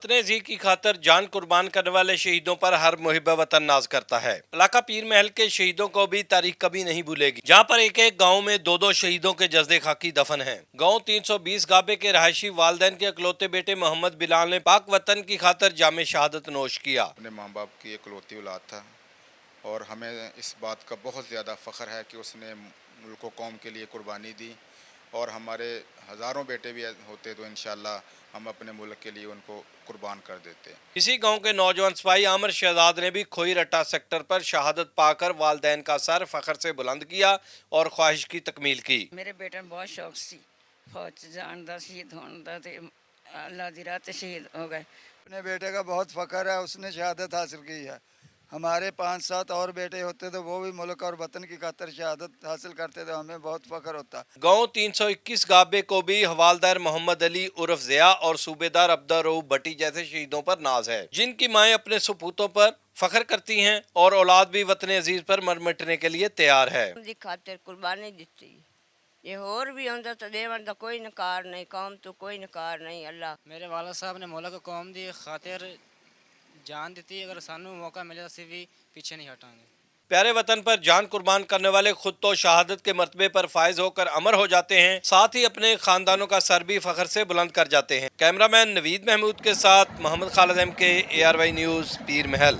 वतन अज़ीज़ की खातर जान कुर्बान करने वाले शहीदों पर हर मुहिब वतन नाज करता है। इलाका पीर महल के शहीदों को भी तारीख कभी नहीं भूलेगी, जहाँ पर एक एक गांव में दो दो शहीदों के जज्दे खाकी दफन हैं। गांव 320 गाबे के रहायशी वालदैन के इकलौते बेटे मोहम्मद बिलाल ने पाक वतन की खातर जामे शहादत नोश किया। अपने माँ बाप की इकलौती औलाद था और हमें इस बात का बहुत ज़्यादा फ़ख्र है कि उसने मुल्क व कौम के लिए कुर्बानी दी, और हमारे हज़ारों बेटे भी होते तो इंशाअल्लाह हम अपने मुल्क के लिए उनको कुर्बान कर देते। इसी गांव के नौजवान सिपाही आमिर शहजाद ने भी खोई रट्टा सेक्टर पर शहादत पाकर वालदैन का सर फख्र से बुलंद किया और ख्वाहिश की तकमील की। मेरे बेटे बहुत शौक सी फौज जान दा शहीद होने दा ते अल्लाह दी राह ते शहीद हो गए। अपने बेटे का बहुत फ़ख्र है, उसने शहादत हासिल की है। हमारे 5-7 और बेटे होते तो वो भी मुल्क और वतन की खातिर शहादत हासिल करते तो हमें बहुत फ़ख्र होता। गांव 321 गाबे को भी हवालदार मोहम्मद अली उर्फ ज़िया और सूबेदार अब्दा रऊफ भट्टी जैसे शहीदों पर नाज है, जिनकी माएँ अपने सपूतों पर फख्र करती हैं और औलाद भी वतन अजीज पर मर मिटने के लिए तैयार है। दी खातिर कुर्बानी दी, ये और भी होंदा तो देवन दा कोई नकार नहीं, कौम तो कोई नकार नहीं। अल्लाह मेरे वाला साहब ने मुल्क कौम दी खातिर जान दी, अगर सानू मौका मिले तो भी पीछे नहीं हटांगे। प्यारे वतन पर जान कुर्बान करने वाले खुद तो शहादत के मर्तबे पर फायज होकर अमर हो जाते हैं, साथ ही अपने खानदानों का सर भी फख्र से बुलंद कर जाते हैं। कैमरामैन नवीद महमूद के साथ Mohammad Khalid MK, ARY news, Pir महल।